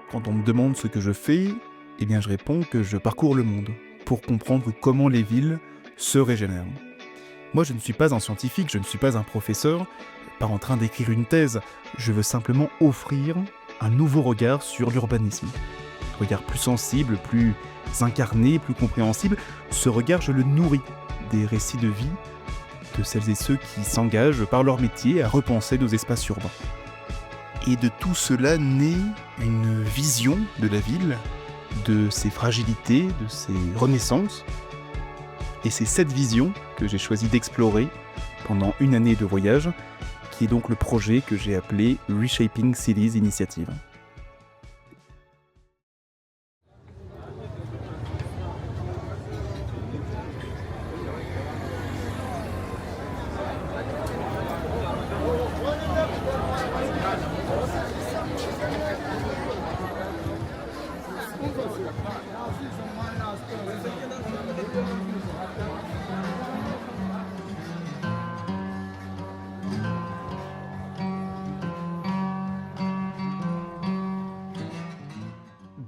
Quand on me demande ce que je fais, je réponds que je parcours le monde pour comprendre comment les villes se régénèrent. Moi, je ne suis pas un scientifique, je ne suis pas un professeur, pas en train d'écrire une thèse. Je veux simplement offrir un nouveau regard sur l'urbanisme. Un regard plus sensible, plus incarné, plus compréhensible. Ce regard, je le nourris des récits de vie de celles et ceux qui s'engagent par leur métier à repenser nos espaces urbains. Et de tout cela naît une vision de la ville, de ses fragilités, de ses renaissances. Et c'est cette vision que j'ai choisi d'explorer pendant une année de voyage, qui est donc le projet que j'ai appelé Reshaping Cities Initiative.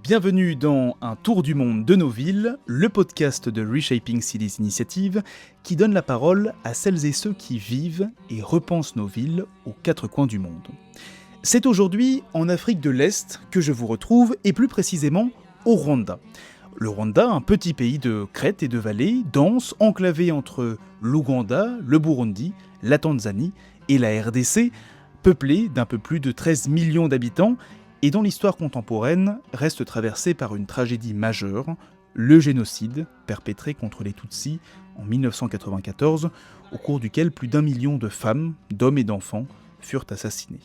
Bienvenue dans Un tour du monde de nos villes, le podcast de Reshaping Cities Initiative qui donne la parole à celles et ceux qui vivent et repensent nos villes aux quatre coins du monde. C'est aujourd'hui en Afrique de l'Est que je vous retrouve, et plus précisément au Rwanda. Le Rwanda, un petit pays de crêtes et de vallées, dense, enclavé entre l'Ouganda, le Burundi, la Tanzanie et la RDC, peuplé d'un peu plus de 13 millions d'habitants, et dont l'histoire contemporaine reste traversée par une tragédie majeure, le génocide perpétré contre les Tutsis en 1994, au cours duquel plus d'1 million de femmes, d'hommes et d'enfants furent assassinés.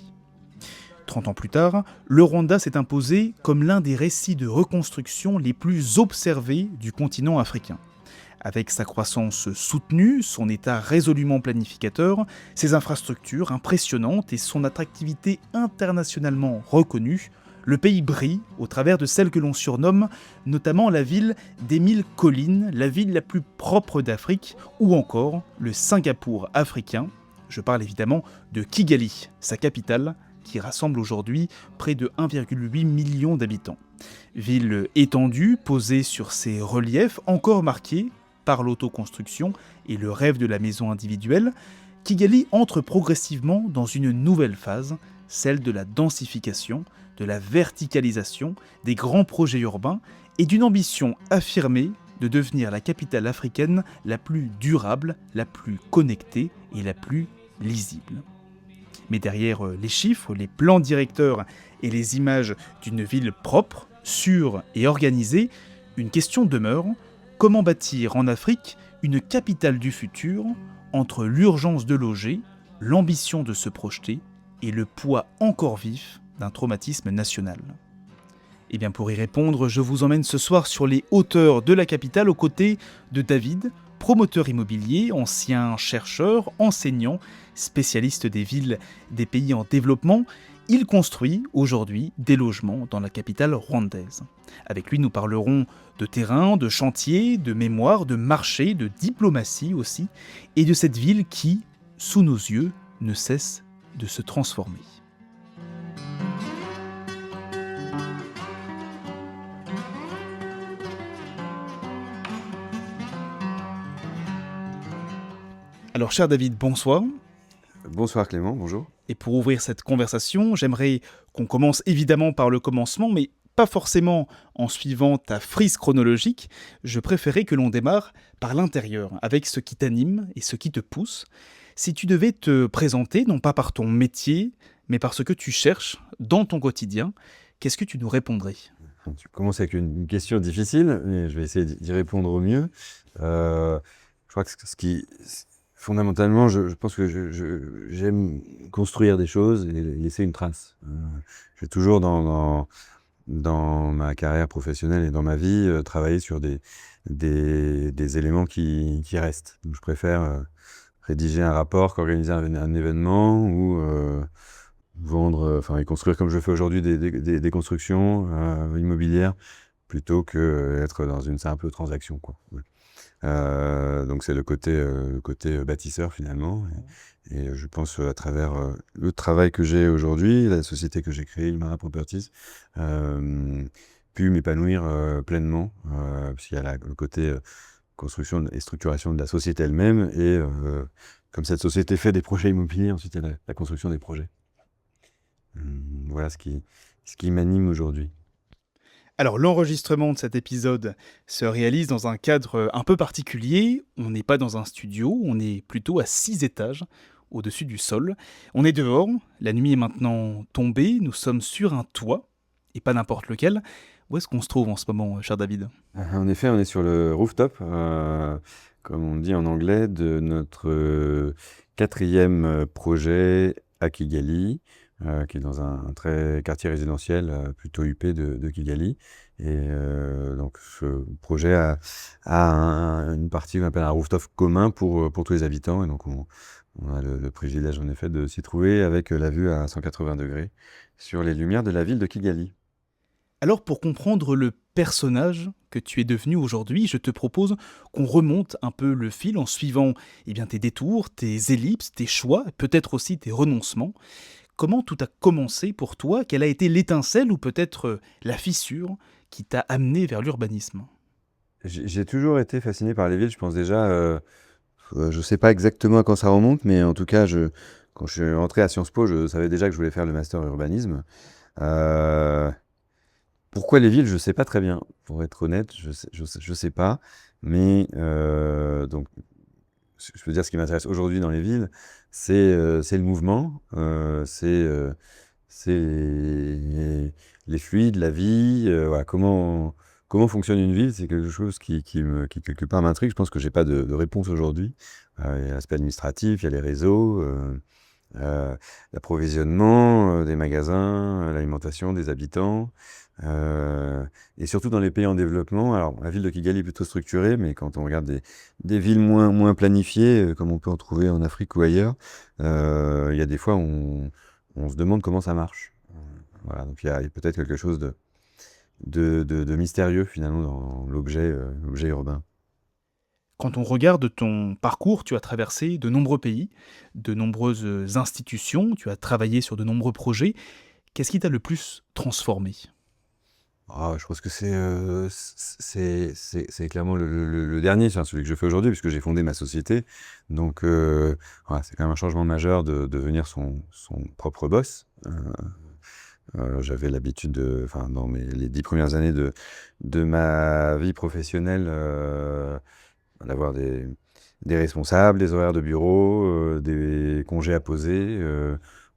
30 ans plus tard, le Rwanda s'est imposé comme l'un des récits de reconstruction les plus observés du continent africain. Avec sa croissance soutenue, son état résolument planificateur, ses infrastructures impressionnantes et son attractivité internationalement reconnue, le pays brille au travers de celle que l'on surnomme notamment la ville des 1000 collines, la ville la plus propre d'Afrique, ou encore le Singapour africain. Je parle évidemment de Kigali, sa capitale, qui rassemble aujourd'hui près de 1,8 million d'habitants. Ville étendue, posée sur ses reliefs encore marqués par l'autoconstruction et le rêve de la maison individuelle, Kigali entre progressivement dans une nouvelle phase, celle de la densification, de la verticalisation, des grands projets urbains et d'une ambition affirmée de devenir la capitale africaine la plus durable, la plus connectée et la plus lisible. Mais derrière les chiffres, les plans directeurs et les images d'une ville propre, sûre et organisée, une question demeure: comment bâtir en Afrique une capitale du futur entre l'urgence de loger, l'ambition de se projeter et le poids encore vif d'un traumatisme national? Et bien pour y répondre, je vous emmène ce soir sur les hauteurs de la capitale aux côtés de David, promoteur immobilier, ancien chercheur, enseignant, spécialiste des villes des pays en développement. Il construit aujourd'hui des logements dans la capitale rwandaise. Avec lui, nous parlerons de terrain, de chantier, de mémoire, de marché, de diplomatie aussi, et de cette ville qui, sous nos yeux, ne cesse de se transformer. Alors, cher David, bonsoir. Bonsoir Clément, bonjour. Et pour ouvrir cette conversation, j'aimerais qu'on commence évidemment par le commencement, mais pas forcément en suivant ta frise chronologique. Je préférais que l'on démarre par l'intérieur, avec ce qui t'anime et ce qui te pousse. Si tu devais te présenter, non pas par ton métier, mais par ce que tu cherches dans ton quotidien, qu'est-ce que tu nous répondrais ? Tu commences avec une question difficile, mais je vais essayer d'y répondre au mieux. Je crois que ce qui... Fondamentalement, je pense que j'aime construire des choses et laisser une trace. J'ai toujours dans ma carrière professionnelle et dans ma vie travaillé sur des éléments qui restent. Donc, je préfère rédiger un rapport qu'organiser un événement ou vendre, et construire comme je fais aujourd'hui des constructions immobilières plutôt que être dans une simple transaction, quoi. Ouais. Donc c'est le côté bâtisseur finalement. Et je pense à travers le travail que j'ai aujourd'hui, la société que j'ai créée, Ilmara Properties, pu m'épanouir pleinement, parce qu'il y a le côté construction et structuration de la société elle-même, et comme cette société fait des projets immobiliers, ensuite il y a la construction des projets. Voilà ce qui m'anime aujourd'hui. Alors l'enregistrement de cet épisode se réalise dans un cadre un peu particulier. On n'est pas dans un studio, on est plutôt à 6 étages au-dessus du sol. On est dehors, la nuit est maintenant tombée, nous sommes sur un toit, et pas n'importe lequel. Où est-ce qu'on se trouve en ce moment, cher David ? En effet, on est sur le rooftop, comme on dit en anglais, de notre 4e projet à Kigali, qui est dans un très quartier résidentiel plutôt huppé de Kigali. Et donc ce projet a une partie qu'on appelle un rooftop commun pour tous les habitants. Et donc on a le privilège en effet de s'y trouver avec la vue à 180 degrés sur les lumières de la ville de Kigali. Alors pour comprendre le personnage que tu es devenu aujourd'hui, je te propose qu'on remonte un peu le fil en suivant tes détours, tes ellipses, tes choix, peut-être aussi tes renoncements. Comment tout a commencé pour toi ? Quelle a été l'étincelle ou peut-être la fissure qui t'a amené vers l'urbanisme ? J'ai toujours été fasciné par les villes, je pense déjà, je sais pas exactement à quand ça remonte, mais en tout cas, quand je suis rentré à Sciences Po, je savais déjà que je voulais faire le master urbanisme. Pourquoi les villes, je sais pas très bien, pour être honnête, je sais pas, mais donc je peux dire ce qui m'intéresse aujourd'hui dans les villes, c'est le mouvement, c'est les fluides, la vie, voilà, comment fonctionne une ville, c'est quelque chose qui quelque part m'intrigue. Je pense que j'ai pas de réponse aujourd'hui. Il y a l'aspect administratif, il y a les réseaux, l'approvisionnement des magasins, l'alimentation des habitants, et surtout dans les pays en développement. Alors la ville de Kigali est plutôt structurée, mais quand on regarde des villes moins planifiées, comme on peut en trouver en Afrique ou ailleurs, il y a des fois où on se demande comment ça marche. Voilà, donc il y a peut-être quelque chose de mystérieux finalement dans l'objet urbain. Quand on regarde ton parcours, tu as traversé de nombreux pays, de nombreuses institutions, tu as travaillé sur de nombreux projets. Qu'est-ce qui t'a le plus transformé ? Je pense que c'est clairement le dernier, c'est celui que je fais aujourd'hui, puisque j'ai fondé ma société. Donc voilà, c'est quand même un changement majeur de devenir son propre boss. J'avais l'habitude dans les 10 premières années de ma vie professionnelle, d'avoir des responsables, des horaires de bureau, des congés à poser.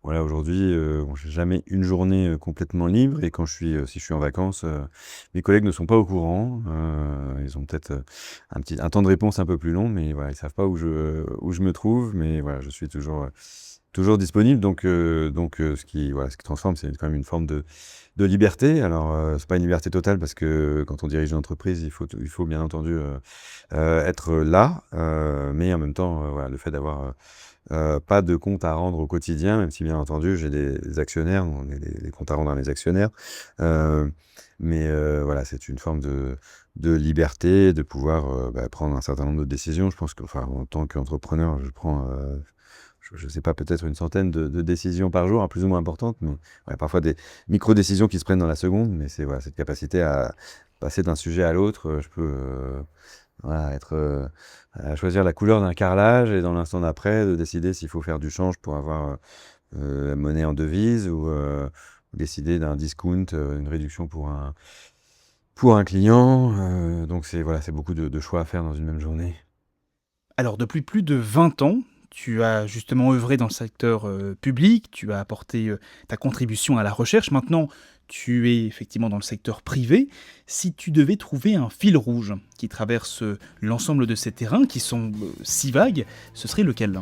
Voilà, aujourd'hui, j'ai jamais une journée complètement libre, et si je suis en vacances, mes collègues ne sont pas au courant. Ils ont peut-être un temps de réponse un peu plus long, mais voilà, ils savent pas où je me trouve, mais voilà, je suis toujours disponible. Donc ce qui transforme, c'est quand même une forme de liberté. Alors, c'est pas une liberté totale, parce que quand on dirige une entreprise, il faut bien entendu être là, mais en même temps, voilà, le fait d'avoir pas de compte à rendre au quotidien, même si bien entendu j'ai des actionnaires, on est des comptes à rendre à mes actionnaires, mais voilà, c'est une forme de liberté, de pouvoir prendre un certain nombre de décisions. Je pense que, en tant qu'entrepreneur, je prends je sais pas, peut-être une centaine de décisions par jour, plus ou moins importantes, mais ouais, parfois des micro-décisions qui se prennent dans la seconde, mais c'est voilà, cette capacité à passer d'un sujet à l'autre. Je peux voilà, à choisir la couleur d'un carrelage, et dans l'instant d'après, de décider s'il faut faire du change pour avoir la monnaie en devise, ou décider d'un discount, une réduction pour un client. Donc c'est beaucoup de choix à faire dans une même journée. Alors depuis plus de 20 ans, tu as justement œuvré dans le secteur public, tu as apporté ta contribution à la recherche. Maintenant, tu es effectivement dans le secteur privé. Si tu devais trouver un fil rouge qui traverse l'ensemble de ces terrains qui sont si vagues, ce serait lequel ?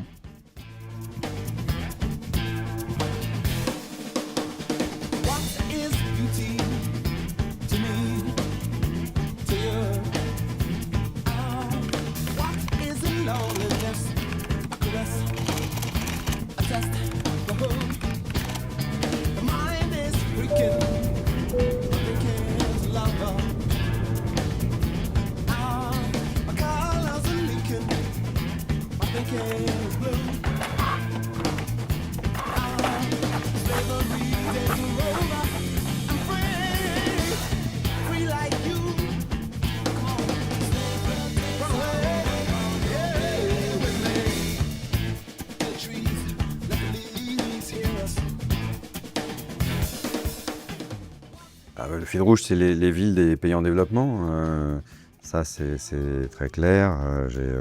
Le fil rouge, c'est les villes des pays en développement. Ça, c'est très clair. J'ai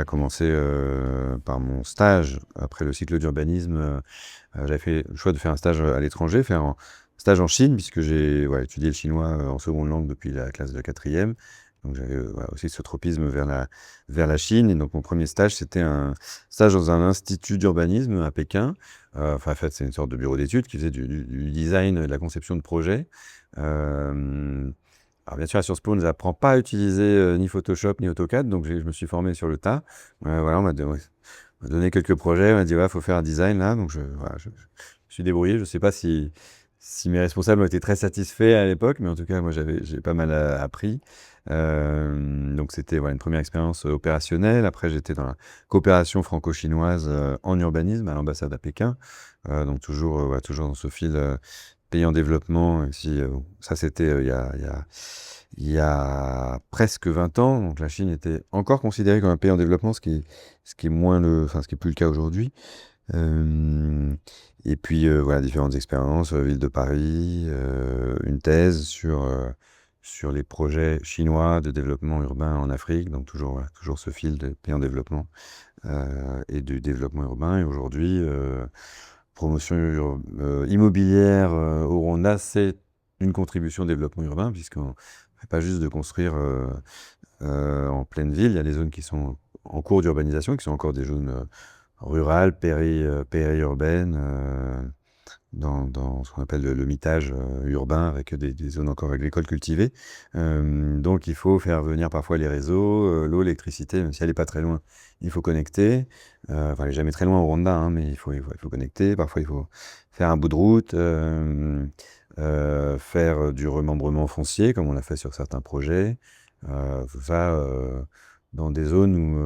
commencé par mon stage. Après le cycle d'urbanisme, j'avais fait le choix de faire un stage à l'étranger, faire un stage en Chine, puisque j'ai étudié le chinois en seconde langue depuis la classe de quatrième. Donc j'avais aussi ce tropisme vers la Chine. Et donc mon premier stage, c'était un stage dans un institut d'urbanisme à Pékin. En fait, c'est une sorte de bureau d'études qui faisait du design et de la conception de projets. Alors bien sûr, à Sciences Po, on ne nous apprend pas à utiliser ni Photoshop ni AutoCAD, donc je me suis formé sur le tas. On m'a donné quelques projets, on m'a dit, faut faire un design là, donc je me suis débrouillé. Je ne sais pas si mes responsables ont été très satisfaits à l'époque, mais en tout cas, moi, j'ai pas mal appris. Donc c'était une première expérience opérationnelle. Après, j'étais dans la coopération franco-chinoise en urbanisme à l'ambassade à Pékin. Donc toujours dans ce fil pays en développement, même si ça c'était il y a presque 20 ans. Donc la Chine était encore considérée comme un pays en développement, ce qui est plus le cas aujourd'hui. Et puis différentes expériences, ville de Paris, une thèse sur les projets chinois de développement urbain en Afrique, donc toujours ce fil de pays en développement et du développement urbain. Et aujourd'hui, promotion immobilière au Rwanda, c'est une contribution au développement urbain, puisqu'on ne fait pas juste de construire en pleine ville. Il y a des zones qui sont en cours d'urbanisation, qui sont encore des zones rurales, périurbaines, dans ce qu'on appelle le mitage urbain, avec des zones encore agricoles cultivées. Donc il faut faire venir parfois les réseaux, l'eau, l'électricité, même si elle n'est pas très loin, il faut connecter. Elle n'est jamais très loin au Rwanda, hein, mais il faut connecter. Parfois il faut faire un bout de route, faire du remembrement foncier, comme on l'a fait sur certains projets. Tout ça dans des zones où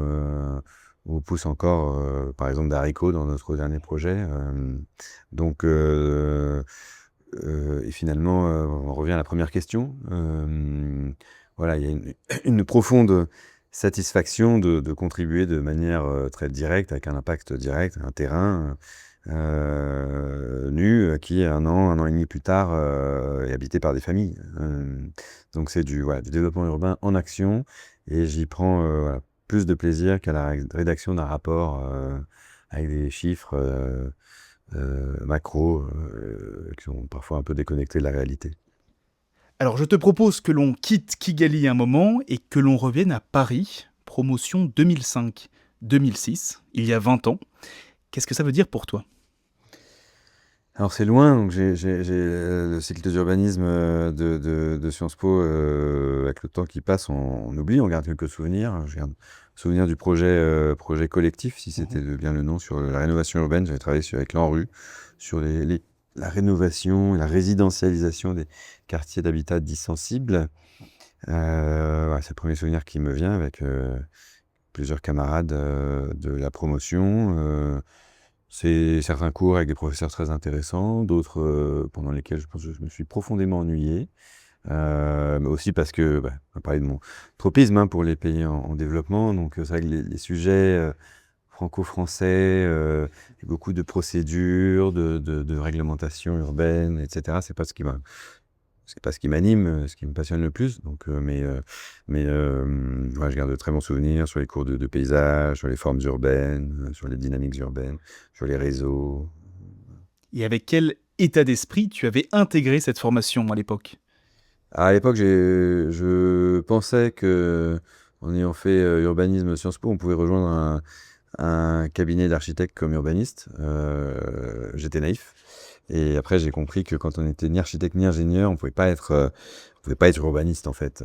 on pousse encore, par exemple, des haricots dans notre dernier projet. Et finalement, on revient à la première question. Il y a une profonde satisfaction de contribuer de manière très directe, avec un impact direct, un terrain nu, qui, un an et demi plus tard, est habité par des familles. Donc c'est du développement urbain en action, et j'y prends plus de plaisir qu'à la rédaction d'un rapport avec des chiffres macro qui sont parfois un peu déconnectés de la réalité. Alors je te propose que l'on quitte Kigali un moment et que l'on revienne à Paris, promotion 2005-2006, il y a 20 ans. Qu'est-ce que ça veut dire pour toi ? Alors c'est loin, donc j'ai le cycle d'urbanisme de Sciences Po, avec le temps qui passe, on oublie, on garde quelques souvenirs. Je garde souvenir du projet collectif, si c'était bien le nom, sur la rénovation urbaine. J'avais travaillé avec l'ANRU sur la rénovation et la résidentialisation des quartiers d'habitat dits sensibles. C'est le premier souvenir qui me vient, avec plusieurs camarades de la promotion. C'est certains cours avec des professeurs très intéressants, d'autres pendant lesquels je pense que je me suis profondément ennuyé. Mais aussi parce que, on va parler de mon tropisme, hein, pour les pays en développement. Donc c'est vrai que les sujets franco-français, beaucoup de procédures, de réglementation urbaine, etc. C'est pas ce qui m'anime, ce qui me passionne le plus. Donc, je garde de très bons souvenirs sur les cours de paysage, sur les formes urbaines, sur les dynamiques urbaines, sur les réseaux. Et avec quel état d'esprit tu avais intégré cette formation à l'époque ? À l'époque, je pensais que, en ayant fait urbanisme Sciences Po, on pouvait rejoindre un cabinet d'architectes comme urbaniste. J'étais naïf. Et après, j'ai compris que quand on n'était ni architecte ni ingénieur, on pouvait pas être urbaniste, en fait.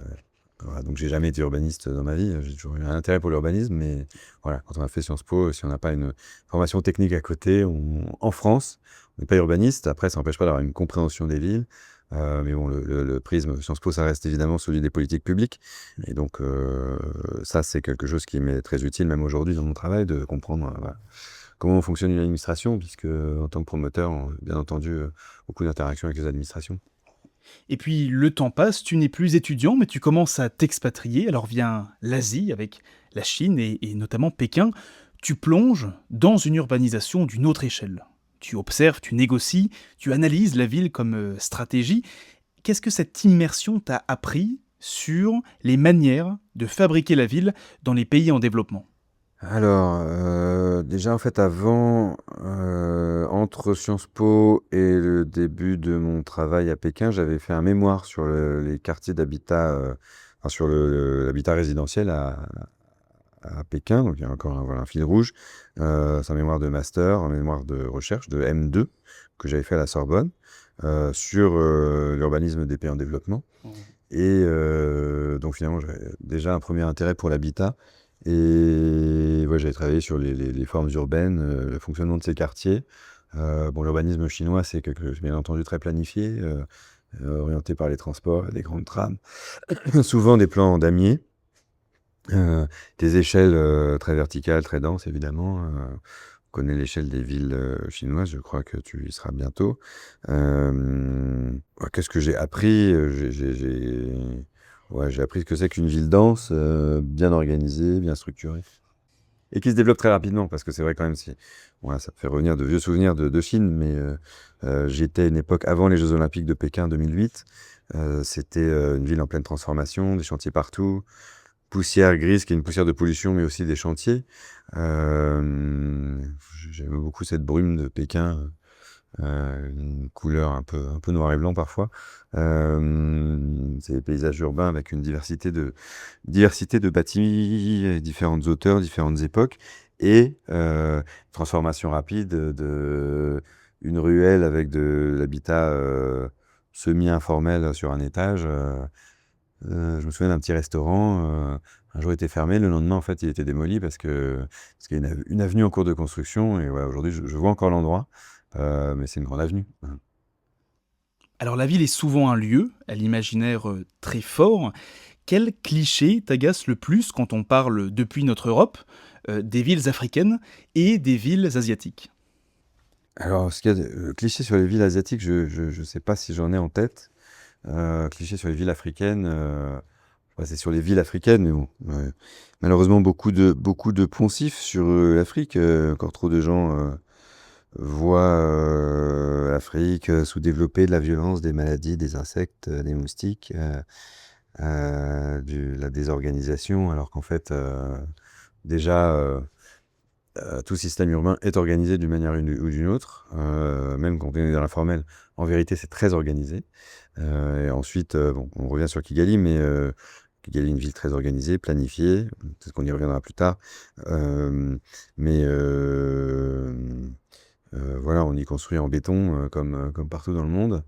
Donc j'ai jamais été urbaniste dans ma vie. J'ai toujours eu un intérêt pour l'urbanisme, mais quand on a fait Sciences Po, si on n'a pas une formation technique à côté, en France, on n'est pas urbaniste. Après, ça n'empêche pas d'avoir une compréhension des villes. Mais bon, le prisme Sciences Po, ça reste évidemment celui des politiques publiques. Et donc, ça, c'est quelque chose qui m'est très utile, même aujourd'hui, dans mon travail, de comprendre comment fonctionne une administration, puisque en tant que promoteur, on a bien entendu beaucoup d'interactions avec les administrations. Et puis le temps passe, tu n'es plus étudiant, mais tu commences à t'expatrier. Alors vient l'Asie avec la Chine et notamment Pékin. Tu plonges dans une urbanisation d'une autre échelle. Tu observes, tu négocies, tu analyses la ville comme stratégie. qu'est-ce que cette immersion t'a appris sur les manières de fabriquer la ville dans les pays en développement? Alors, déjà, en fait, avant, entre Sciences Po et le début de mon travail à Pékin, j'avais fait un mémoire sur les quartiers d'habitat, enfin, sur l'habitat résidentiel à Pékin. Donc, il y a encore voilà, un fil rouge. C'est un mémoire de master, un mémoire de recherche de M2 que j'avais fait à la Sorbonne sur l'urbanisme des pays en développement. Et donc, finalement, j'avais déjà un premier intérêt pour l'habitat. Et ouais, j'avais travaillé sur les formes urbaines, le fonctionnement de ces quartiers. Bon, l'urbanisme chinois, c'est quelque chose, bien entendu, très planifié, orienté par les transports, des grandes trames, souvent des plans damiers, des échelles très verticales, très denses, évidemment. On connaît l'échelle des villes chinoises, je crois que tu y seras bientôt. Qu'est-ce que j'ai appris? Ouais, j'ai appris ce que c'est qu'une ville dense, bien organisée, bien structurée. Et qui se développe très rapidement, parce que c'est vrai quand même, ouais, ça me fait revenir de vieux souvenirs de Chine, mais j'étais à une époque avant les Jeux Olympiques de Pékin 2008. C'était une ville en pleine transformation, des chantiers partout, poussière grise, qui est une poussière de pollution, mais aussi des chantiers. J'aime beaucoup cette brume de Pékin. Une couleur un peu noir et blanc parfois. C'est des paysages urbains avec une diversité de bâtis, différentes hauteurs, différentes époques, et transformation rapide de une ruelle avec de l'habitat semi-informel sur un étage. Je me souviens d'un petit restaurant, un jour était fermé, le lendemain en fait il était démoli parce qu'il y a une avenue en cours de construction, et voilà, aujourd'hui je vois encore l'endroit. Mais c'est une grande avenue. Alors la ville est souvent un lieu, à l'imaginaire très fort. Quel cliché t'agace le plus quand on parle, depuis notre Europe, des villes africaines et des villes asiatiques? Alors, ce qu'il y a de cliché sur les villes asiatiques, je sais pas si j'en ai en tête. Cliché sur les villes africaines, ouais, c'est sur les villes africaines, mais bon, malheureusement beaucoup de poncifs sur l'Afrique. Encore trop de gens voient l'Afrique sous-développée, de la violence, des maladies, des insectes, des moustiques, la désorganisation, alors qu'en fait, déjà, tout système urbain est organisé d'une manière ou d'une autre, même quand on est dans l'informel. En vérité, c'est très organisé. Et ensuite, bon, on revient sur Kigali, mais Kigali est une ville très organisée, planifiée. Peut-être qu'on y reviendra plus tard. Mais voilà, on y construit en béton, comme partout dans le monde.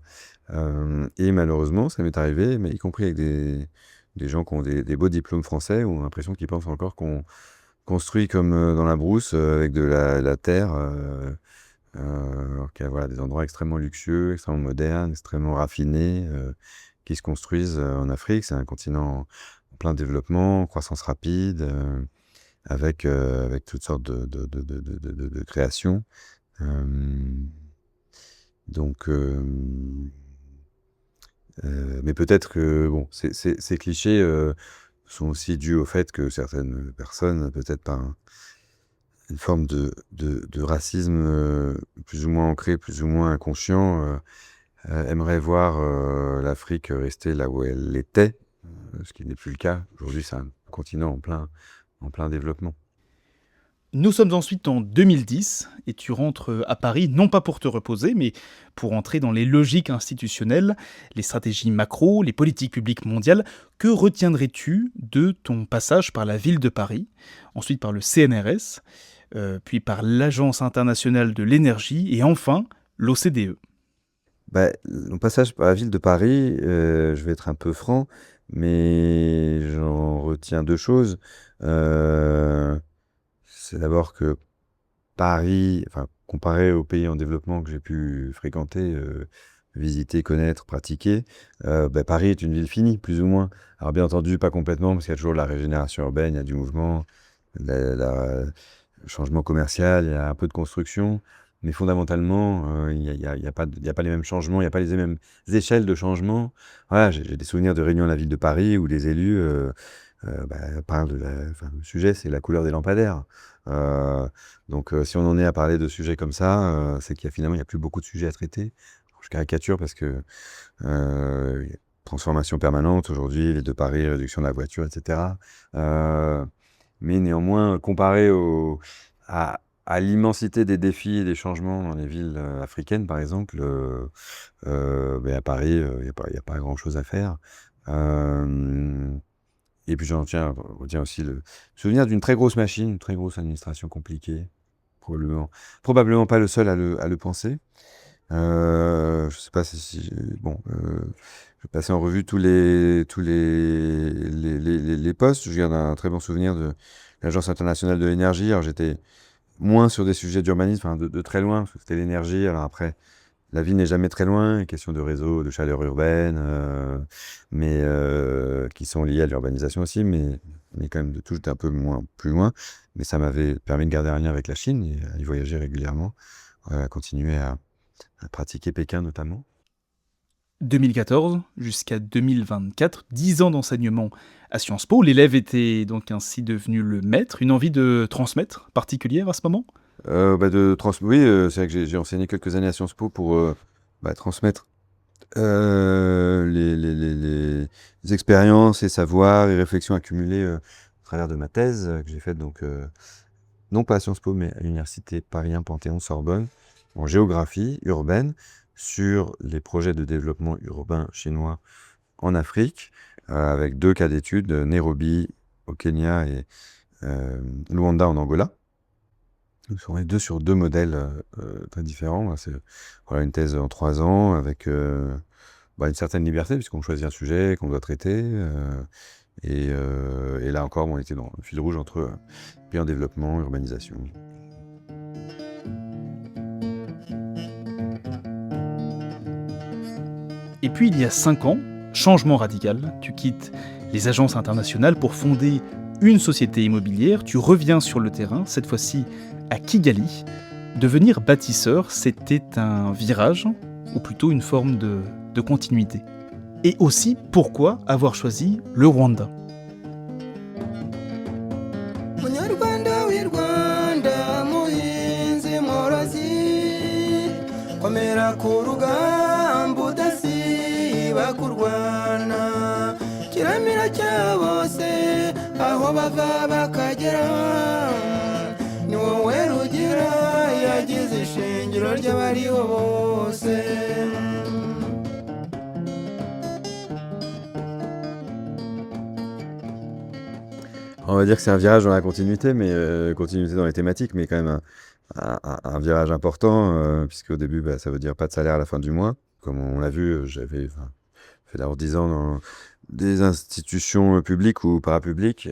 Et malheureusement, ça m'est arrivé, mais y compris avec des gens qui ont des beaux diplômes français, ont l'impression qu'ils pensent encore qu'on construit comme dans la brousse, avec de la terre, alors qu'il y a voilà, des endroits extrêmement luxueux, extrêmement modernes, extrêmement raffinés, qui se construisent en Afrique. C'est un continent en plein développement, croissance rapide, avec toutes sortes de créations. Donc, mais peut-être que bon, ces clichés sont aussi dus au fait que certaines personnes, peut-être par une forme de racisme plus ou moins ancré, plus ou moins inconscient, aimeraient voir l'Afrique rester là où elle était, ce qui n'est plus le cas. Aujourd'hui, c'est un continent en plein développement. Nous sommes ensuite en 2010 et tu rentres à Paris, non pas pour te reposer, mais pour entrer dans les logiques institutionnelles, les stratégies macro, les politiques publiques mondiales. Que retiendrais-tu de ton passage par la ville de Paris, ensuite par le CNRS, puis par l'Agence internationale de l'énergie et enfin l'OCDE? Bah, mon passage par la ville de Paris, je vais être un peu franc, mais j'en retiens deux choses. Euh, c'est d'abord que Paris, enfin, comparé aux pays en développement que j'ai pu fréquenter, visiter, connaître, pratiquer, bah, Paris est une ville finie, plus ou moins. Alors bien entendu, pas complètement, parce qu'il y a toujours la régénération urbaine, il y a du mouvement, le changement commercial, il y a un peu de construction, mais fondamentalement, il y a pas les mêmes changements, il n'y a pas les mêmes échelles de changement. Voilà, j'ai des souvenirs de réunions à la ville de Paris où les élus bah, parlent enfin, le sujet, c'est la couleur des lampadaires. Donc, si on en est à parler de sujets comme ça, c'est qu'il y a finalement, il y a plus beaucoup de sujets à traiter. je caricature parce que transformation permanente aujourd'hui, ville de Paris, réduction de la voiture, etc. Mais néanmoins, comparé à l'immensité des défis et des changements dans les villes africaines, par exemple, ben à Paris, il n'y a pas grand-chose à faire. Et puis retiens aussi le souvenir d'une très grosse machine, une très grosse administration compliquée, probablement pas le seul à le penser. Je sais pas bon, je vais passer en revue tous les postes. Je garde un très bon souvenir de l'Agence internationale de l'énergie. Alors j'étais moins sur des sujets d'urbanisme, enfin de très loin, parce que c'était l'énergie. Alors après, la ville n'est jamais très loin, question de réseau, de chaleur urbaine, mais qui sont liés à l'urbanisation aussi, mais quand même de tout, j'étais un peu plus loin. Mais ça m'avait permis de garder un lien avec la Chine et à y voyager régulièrement, à continuer à pratiquer Pékin notamment. 2014 jusqu'à 2024, 10 ans d'enseignement à Sciences Po. L'élève était donc ainsi devenu le maître. Une envie de transmettre particulière à ce moment? Oui, c'est vrai que j'ai enseigné quelques années à Sciences Po pour transmettre les expériences et savoirs et réflexions accumulées à travers de ma thèse que j'ai faite, donc, non pas à Sciences Po, mais à l'université Paris 1 Panthéon-Sorbonne, en géographie urbaine, sur les projets de développement urbain chinois en Afrique, avec 2 cas d'études, Nairobi au Kenya et Luanda en Angola. Nous sommes les 2 sur 2 modèles très différents. C'est une thèse en 3 ans avec une certaine liberté, puisqu'on choisit un sujet qu'on doit traiter. Et là encore, on était dans le fil rouge entre pays en développement, urbanisation. Et puis il y a 5 ans, changement radical, tu quittes les agences internationales pour fonder une société immobilière, tu reviens sur le terrain, cette fois-ci à Kigali. Devenir bâtisseur, c'était un virage, ou plutôt une forme de continuité. Et aussi, pourquoi avoir choisi le Rwanda? On va dire que c'est un virage dans la continuité, mais continuité dans les thématiques, mais quand même un virage important, puisque au début, ça veut dire pas de salaire à la fin du mois. Comme on l'a vu, j'avais fait d'abord 10 ans dans des institutions publiques ou parapubliques,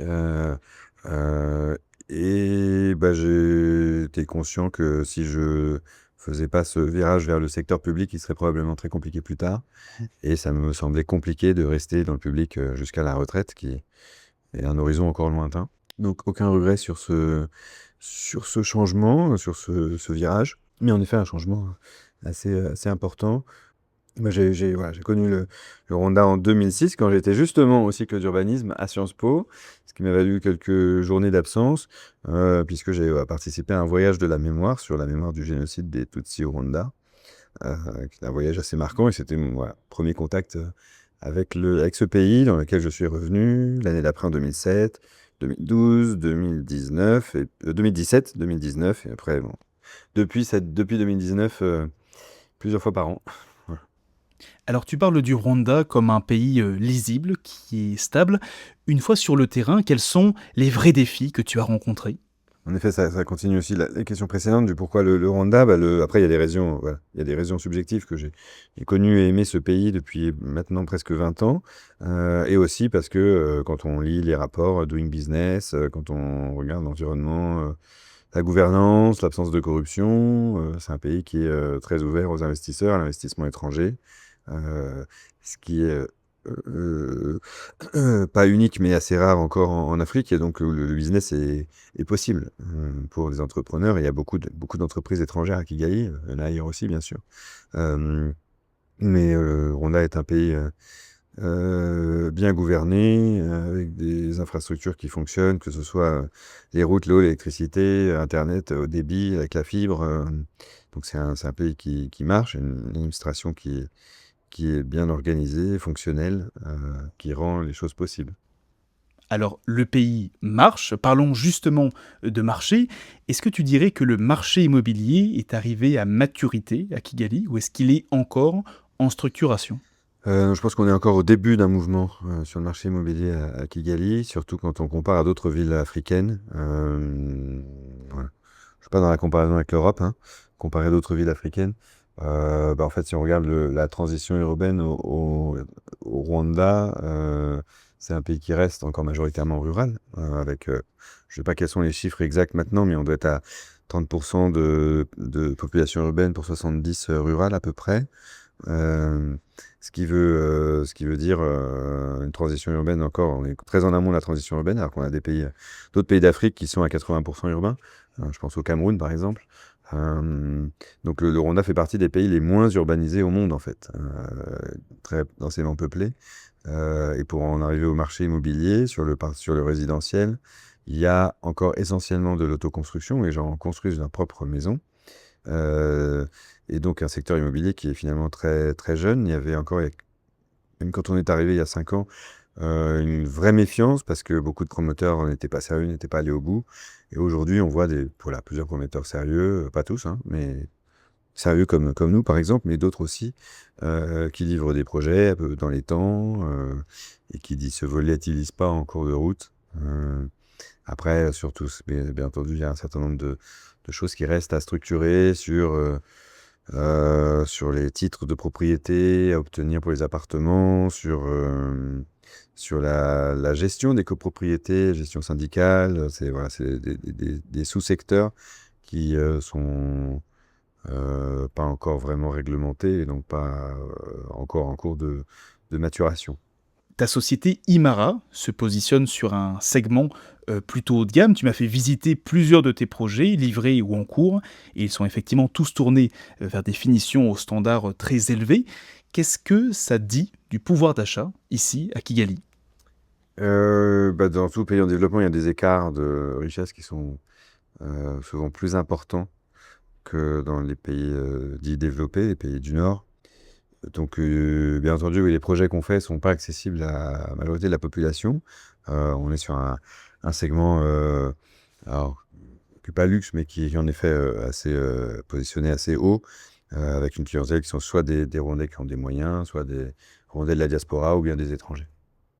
et j'étais conscient que si je faisais pas ce virage vers le secteur public, il serait probablement très compliqué plus tard. Et ça me semblait compliqué de rester dans le public jusqu'à la retraite, qui est un horizon encore lointain. Donc aucun regret sur ce changement, sur ce virage. Mais en effet, un changement assez important. Moi, j'ai connu le Rwanda en 2006, quand j'étais justement au cycle d'urbanisme à Sciences Po, ce qui m'a valu quelques journées d'absence, puisque j'ai participé à un voyage de la mémoire sur la mémoire du génocide des Tutsis au Rwanda, qui est un voyage assez marquant, et c'était mon premier contact avec ce pays dans lequel je suis revenu l'année d'après en 2007, 2012, 2019, et 2017, 2019, et après, depuis 2019, plusieurs fois par an. Alors tu parles du Rwanda comme un pays lisible, qui est stable. Une fois sur le terrain, quels sont les vrais défis que tu as rencontrés? En effet, ça continue aussi la question précédente du pourquoi le Rwanda. Après, il y a des raisons, il y a des raisons subjectives que j'ai connu et aimé ce pays depuis maintenant presque 20 ans. Et aussi parce que quand on lit les rapports Doing Business, quand on regarde l'environnement, la gouvernance, l'absence de corruption, c'est un pays qui est très ouvert aux investisseurs, à l'investissement étranger. Ce qui est pas unique, mais assez rare encore en Afrique, et donc le business est possible pour les entrepreneurs. Et il y a beaucoup d'entreprises étrangères à Kigali, il y en a ailleurs aussi, bien sûr. Mais Rwanda est un pays bien gouvernée, avec des infrastructures qui fonctionnent, que ce soit les routes, l'eau, l'électricité, Internet, au débit, avec la fibre. Donc c'est un pays qui marche, une administration qui est bien organisée, fonctionnelle, qui rend les choses possibles. Alors, le pays marche, parlons justement de marché. Est-ce que tu dirais que le marché immobilier est arrivé à maturité à Kigali ou est-ce qu'il est encore en structuration? Je pense qu'on est encore au début d'un mouvement sur le marché immobilier à Kigali, surtout quand on compare à d'autres villes africaines. Voilà. Je ne suis pas dans la comparaison avec l'Europe, hein, comparé à d'autres villes africaines. En fait, si on regarde la transition urbaine au Rwanda, c'est un pays qui reste encore majoritairement rural, je ne sais pas quels sont les chiffres exacts maintenant, mais on doit être à 30% de population urbaine pour 70 rurale à peu près. Euh, ce qui veut dire une transition urbaine encore. On est très en amont de la transition urbaine, alors qu'on a d'autres pays d'Afrique qui sont à 80% urbains. Je pense au Cameroun, par exemple. Donc le Rwanda fait partie des pays les moins urbanisés au monde, en fait, très densément peuplés. Et pour en arriver au marché immobilier, sur le résidentiel, il y a encore essentiellement de l'autoconstruction. Les gens construisent leur propre maison. Euh, et donc un secteur immobilier qui est finalement très, très jeune. Il y avait encore, même quand on est arrivé il y a 5 ans, une vraie méfiance parce que beaucoup de promoteurs n'étaient pas sérieux, n'étaient pas allés au bout. Et aujourd'hui, on voit voilà, plusieurs promoteurs sérieux, pas tous, hein, mais sérieux comme nous par exemple, mais d'autres aussi, qui livrent des projets un peu dans les temps et qui se volatilisent pas en cours de route. Après, surtout, bien entendu, il y a un certain nombre de choses qui restent à structurer sur les titres de propriété à obtenir pour les appartements, sur la gestion des copropriétés, gestion syndicale. C'est des sous-secteurs qui sont pas encore vraiment réglementés et donc pas encore en cours de maturation. Ta société Imara se positionne sur un segment plutôt haut de gamme. Tu m'as fait visiter plusieurs de tes projets, livrés ou en cours, et ils sont effectivement tous tournés vers des finitions aux standards très élevés. Qu'est-ce que ça dit du pouvoir d'achat ici à Kigali? Dans tout pays en développement, il y a des écarts de richesse qui sont souvent plus importants que dans les pays dits développés, les pays du Nord. Donc, bien entendu, oui, les projets qu'on fait ne sont pas accessibles à la majorité de la population. On est sur un segment, alors, qui n'est pas luxe, mais qui est en effet positionné assez haut, avec une clientèle qui sont soit des Rwandais qui ont des moyens, soit des Rwandais de la diaspora ou bien des étrangers.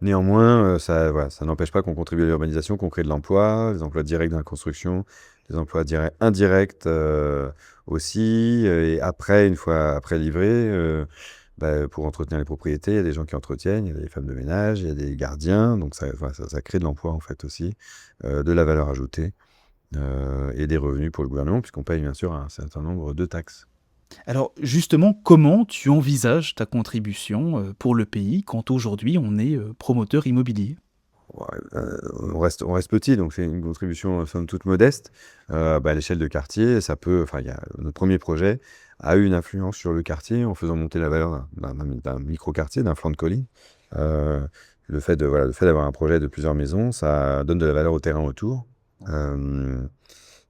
Néanmoins, voilà, ça n'empêche pas qu'on contribue à l'urbanisation, qu'on crée de l'emploi, des emplois directs dans la construction, des emplois indirects aussi. Et après, une fois après livré, pour entretenir les propriétés, il y a des gens qui entretiennent, il y a des femmes de ménage, il y a des gardiens. Donc voilà, ça crée de l'emploi en fait aussi, de la valeur ajoutée et des revenus pour le gouvernement, puisqu'on paye bien sûr un certain nombre de taxes. Alors justement, comment tu envisages ta contribution pour le pays quand aujourd'hui on est promoteur immobilier? Ouais, on reste petit, donc c'est une contribution somme toute modeste. À l'échelle de quartier, notre premier projet a eu une influence sur le quartier en faisant monter la valeur d'un micro-quartier, d'un flanc de colline. Le fait d'avoir un projet de plusieurs maisons, ça donne de la valeur au terrain autour.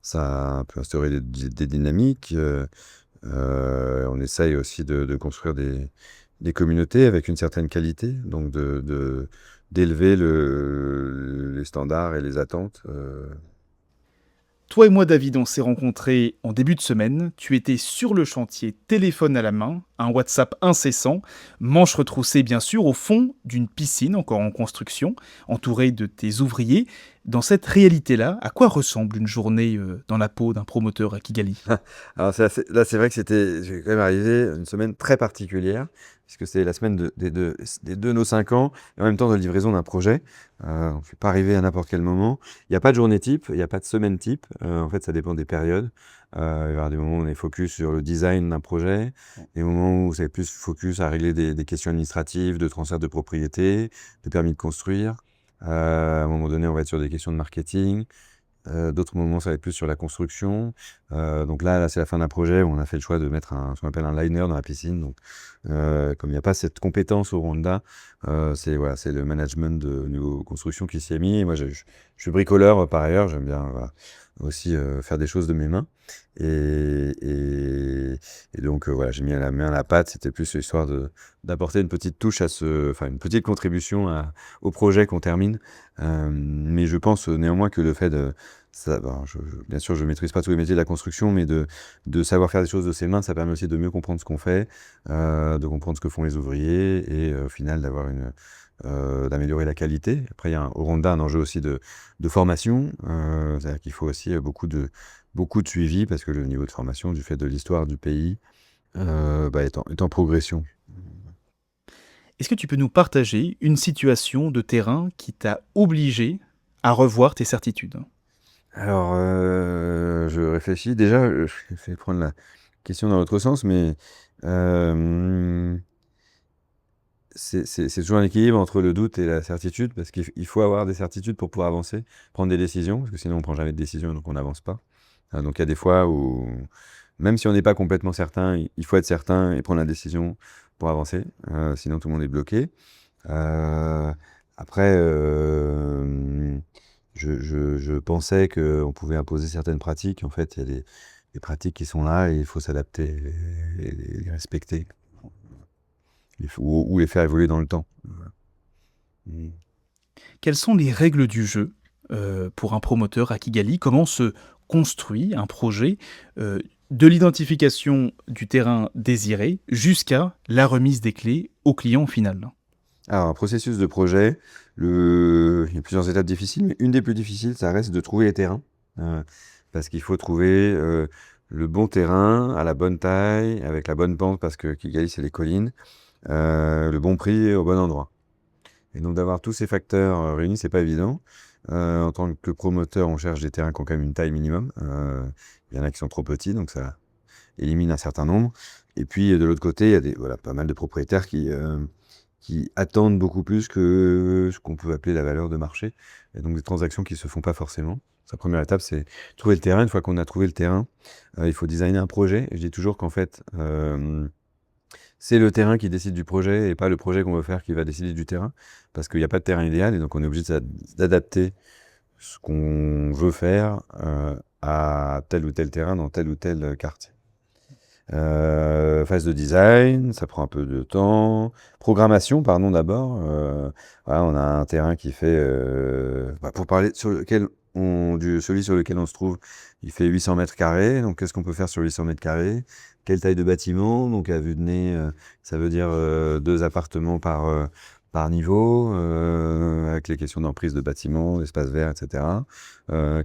Ça peut instaurer des dynamiques. On essaye aussi de construire des communautés avec une certaine qualité, donc d'élever les standards et les attentes. Toi et moi, David, on s'est rencontrés en début de semaine. Tu étais sur le chantier, téléphone à la main, un WhatsApp incessant, manches retroussées bien sûr, au fond d'une piscine encore en construction, entourée de tes ouvriers. Dans cette réalité-là, à quoi ressemble une journée dans la peau d'un promoteur à Kigali? Alors là, c'est vrai que j'ai quand même arrivé une semaine très particulière, puisque c'est la semaine des nos 5 ans, et en même temps de livraison d'un projet. On ne fait pas arriver à n'importe quel moment. Il n'y a pas de journée type, il n'y a pas de semaine type. En fait, ça dépend des périodes. Il va y avoir des moments où on est focus sur le design d'un projet, des moments où c'est plus focus à régler des questions administratives, de transfert de propriété, de permis de construire. À un moment donné, on va être sur des questions de marketing. D'autres moments, ça va être plus sur la construction. Donc là, c'est la fin d'un projet où on a fait le choix de mettre ce qu'on appelle un liner dans la piscine. Donc, comme il n'y a pas cette compétence au Rwanda, c'est le management de niveau construction qui s'y est mis. Et moi, je suis bricoleur par ailleurs. J'aime bien aussi faire des choses de mes mains. Et donc, voilà, j'ai mis la main à la pâte. C'était plus l'histoire d'apporter une petite touche une petite contribution au projet qu'on termine. Mais je pense néanmoins que le fait bien sûr, je maîtrise pas tous les métiers de la construction, mais de savoir faire des choses de ses mains, ça permet aussi de mieux comprendre ce qu'on fait, de comprendre ce que font les ouvriers et au final d'améliorer la qualité. Après, il y a au Rwanda un enjeu aussi de formation, c'est-à-dire qu'il faut aussi beaucoup de suivi parce que le niveau de formation, du fait de l'histoire du pays, est en progression. Est-ce que tu peux nous partager une situation de terrain qui t'a obligé à revoir tes certitudes? Alors, je réfléchis. Déjà, je vais prendre la question dans l'autre sens, mais c'est toujours un équilibre entre le doute et la certitude, parce qu'il faut avoir des certitudes pour pouvoir avancer, prendre des décisions, parce que sinon on prend jamais de décision, donc on n'avance pas. Donc il y a des fois où, même si on n'est pas complètement certain, il faut être certain et prendre la décision pour avancer, sinon tout le monde est bloqué. Après, je pensais qu'on pouvait imposer certaines pratiques. En fait, il y a des pratiques qui sont là et il faut s'adapter et les respecter. Ou les faire évoluer dans le temps. Voilà. Mm. Quelles sont les règles du jeu pour un promoteur à Kigali? Comment se construit un projet de l'identification du terrain désiré jusqu'à la remise des clés au client final? Alors, un processus de projet, il y a plusieurs étapes difficiles, mais une des plus difficiles, ça reste de trouver les terrains. Parce qu'il faut trouver le bon terrain, à la bonne taille, avec la bonne pente, parce que Kigali, c'est les collines, le bon prix au bon endroit. Et donc, d'avoir tous ces facteurs réunis, c'est pas évident. En tant que promoteur, on cherche des terrains qui ont quand même une taille minimum. Il y en a qui sont trop petits, donc ça élimine un certain nombre. Et puis, de l'autre côté, il y a pas mal de propriétaires qui attendent beaucoup plus que ce qu'on peut appeler la valeur de marché. Et donc des transactions qui ne se font pas forcément. Sa première étape, c'est trouver le terrain. Une fois qu'on a trouvé le terrain, il faut designer un projet. Et je dis toujours qu'en fait, c'est le terrain qui décide du projet et pas le projet qu'on veut faire qui va décider du terrain. Parce qu'il n'y a pas de terrain idéal et donc on est obligé d'adapter ce qu'on veut faire à tel ou tel terrain dans tel ou tel quartier. Phase de design, ça prend un peu de temps. Programmation, pardon, d'abord. Voilà, on a un terrain qui fait, pour parler celui sur lequel on se trouve, il fait 800 mètres carrés. Donc, qu'est-ce qu'on peut faire sur 800 mètres carrés? Quelle taille de bâtiment? Donc, à vue de nez, ça veut dire 2 appartements par niveau, avec les questions d'emprise de bâtiment, d'espace vert, etc.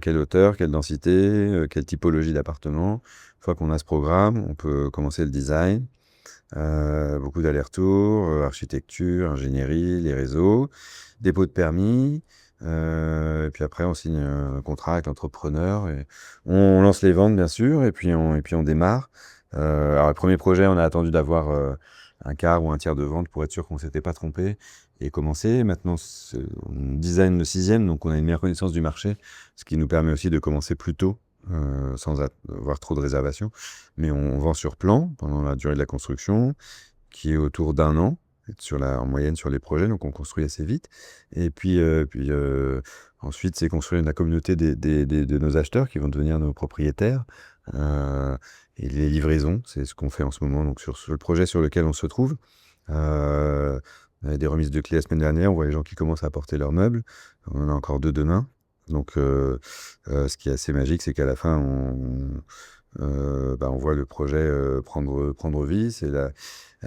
Quelle hauteur, quelle densité, quelle typologie d'appartement. Une fois qu'on a ce programme, on peut commencer le design. Beaucoup d'allers-retours, architecture, ingénierie, les réseaux, dépôt de permis. Et puis après, on signe un contrat avec l'entrepreneur. Et on lance les ventes, bien sûr, et puis on démarre. Alors, le premier projet, on a attendu d'avoir un quart ou un tiers de vente pour être sûr qu'on ne s'était pas trompé et commencer. Maintenant, on design le 6e, donc on a une meilleure connaissance du marché, ce qui nous permet aussi de commencer plus tôt. Sans avoir trop de réservations, mais on vend sur plan pendant la durée de la construction, qui est autour d'1 an, en moyenne sur les projets, donc on construit assez vite. Et puis ensuite, c'est construire la communauté de nos acheteurs qui vont devenir nos propriétaires. Et les livraisons, c'est ce qu'on fait en ce moment, donc sur le projet sur lequel on se trouve. On avait des remises de clés la semaine dernière, on voit les gens qui commencent à apporter leurs meubles. On en a encore 2 demain. Donc, ce qui est assez magique, c'est qu'à la fin, on voit le projet prendre vie. C'est la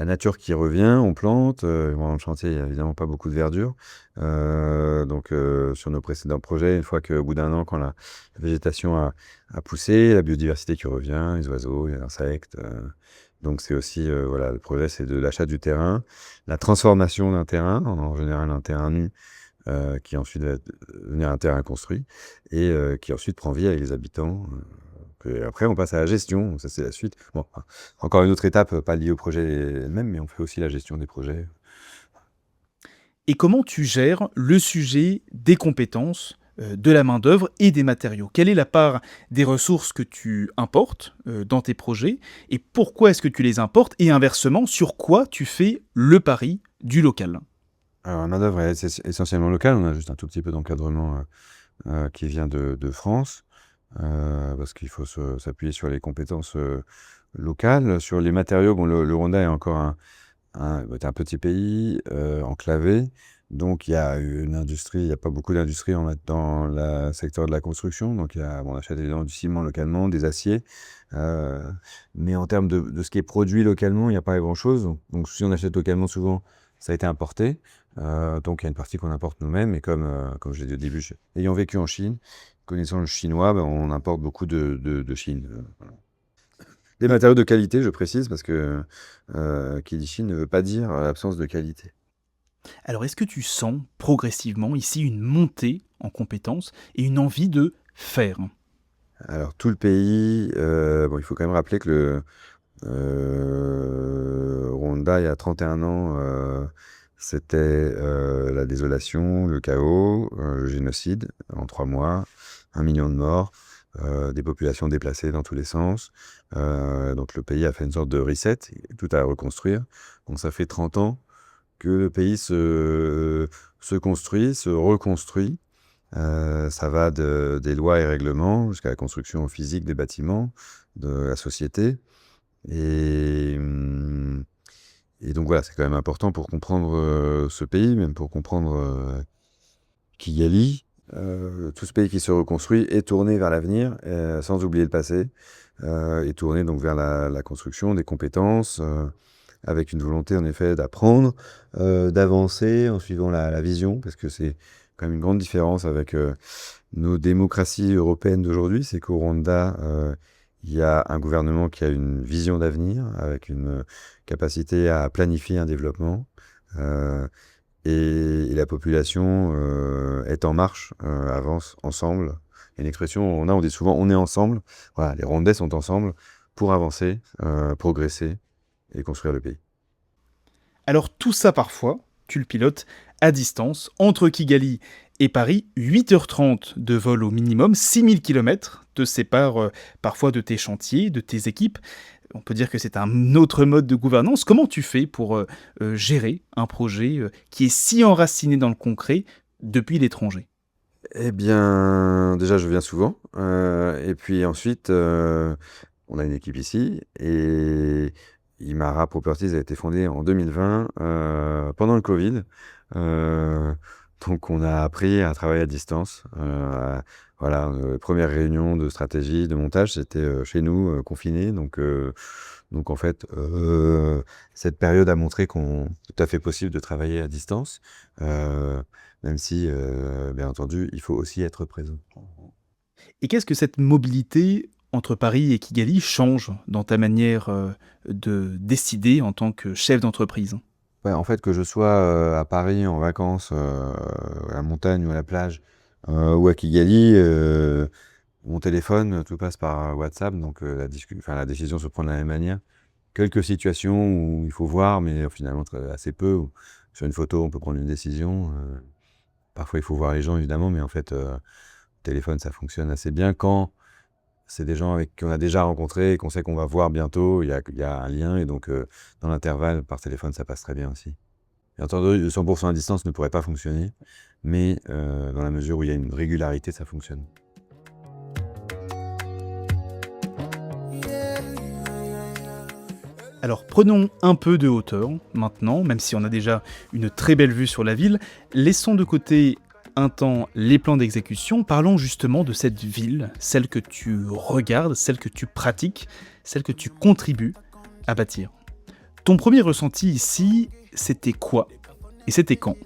nature qui revient, on plante. Dans le chantier, il n'y a évidemment pas beaucoup de verdure. Donc, sur nos précédents projets, une fois qu'au bout d'1 an, quand la végétation a poussé, la biodiversité qui revient, les oiseaux, les insectes. Donc, c'est aussi, le projet, c'est de l'achat du terrain, la transformation d'un terrain, en général un terrain nu, qui ensuite va devenir un terrain construit et qui ensuite prend vie avec les habitants. Et après, on passe à la gestion, ça c'est la suite. Bon, encore une autre étape, pas liée au projet même, mais on fait aussi la gestion des projets. Et comment tu gères le sujet des compétences de la main-d'œuvre et des matériaux. Quelle est la part des ressources que tu importes dans tes projets et pourquoi est-ce que tu les importes et inversement, sur quoi tu fais le pari du local? Alors, la main-d'œuvre est essentiellement locale. On a juste un tout petit peu d'encadrement qui vient de France, parce qu'il faut s'appuyer sur les compétences locales. Sur les matériaux, bon, le Rwanda est encore est un petit pays enclavé. Donc, il y a une industrie, il n'y a pas beaucoup d'industrie dans le secteur de la construction. Donc, on achète évidemment du ciment localement, des aciers. Mais en termes de ce qui est produit localement, il n'y a pas grand-chose. Donc, si on achète localement, souvent, ça a été importé. Donc, il y a une partie qu'on importe nous-mêmes. Et comme je l'ai dit au début, ayant vécu en Chine, connaissant le chinois, on importe beaucoup de Chine. Voilà. Des matériaux de qualité, je précise, parce que qui dit Chine ne veut pas dire absence de qualité. Alors est-ce que tu sens progressivement ici une montée en compétences et une envie de faire? Alors, tout le pays, il faut quand même rappeler que le Rwanda, il y a 31 ans, c'était la désolation, le chaos, le génocide en 3 mois, 1 million de morts, des populations déplacées dans tous les sens. Donc le pays a fait une sorte de reset, tout à reconstruire. Donc ça fait 30 ans que le pays se construit, se reconstruit. Ça va des lois et règlements jusqu'à la construction physique des bâtiments, de la société. Et donc voilà, c'est quand même important pour comprendre ce pays, même pour comprendre Kigali. Tout ce pays qui se reconstruit est tourné vers l'avenir, sans oublier le passé, est tourné donc vers la construction des compétences, avec une volonté en effet d'apprendre, d'avancer en suivant la vision, parce que c'est quand même une grande différence avec nos démocraties européennes d'aujourd'hui, c'est qu'au Rwanda, il y a un gouvernement qui a une vision d'avenir, avec une capacité à planifier un développement, et la population est en marche, avance ensemble. Il y a une expression, on dit souvent on est ensemble. Voilà, les Rwandais sont ensemble pour avancer, progresser et construire le pays. Alors tout ça parfois, tu le pilotes à distance, entre Kigali et Paris, 8h30 de vol au minimum, 6000 km te séparent parfois de tes chantiers, de tes équipes. On peut dire que c'est un autre mode de gouvernance. Comment tu fais pour gérer un projet qui est si enraciné dans le concret depuis l'étranger? Eh bien, déjà, je viens souvent. Et puis ensuite, on a une équipe ici. Et Imara Properties a été fondée en 2020, pendant le Covid. Donc, on a appris à travailler à distance. Voilà, première réunion de stratégie, de montage, c'était chez nous, confinés. Donc, en fait, cette période a montré qu'on tout à fait possible de travailler à distance. Même si, bien entendu, il faut aussi être présent. Et qu'est-ce que cette mobilité entre Paris et Kigali change dans ta manière de décider en tant que chef d'entreprise? Ouais, en fait, que je sois à Paris en vacances, à la montagne ou à la plage, ou à Kigali, mon téléphone, tout passe par WhatsApp, donc la décision se prend de la même manière. Quelques situations où il faut voir, mais finalement assez peu. Où sur une photo, on peut prendre une décision. Parfois, il faut voir les gens, évidemment, mais en fait, le téléphone, ça fonctionne assez bien quand c'est des gens avec qui on a déjà rencontré et qu'on sait qu'on va voir bientôt. Il y a un lien et donc, dans l'intervalle, par téléphone, ça passe très bien aussi. Bien entendu, le 100% à distance ne pourrait pas fonctionner, mais dans la mesure où il y a une régularité, ça fonctionne. Alors prenons un peu de hauteur maintenant, même si on a déjà une très belle vue sur la ville. Laissons de côté un temps les plans d'exécution, parlons justement de cette ville, celle que tu regardes, celle que tu pratiques, celle que tu contribues à bâtir. Ton premier ressenti ici, c'était quoi? Et c'était quand?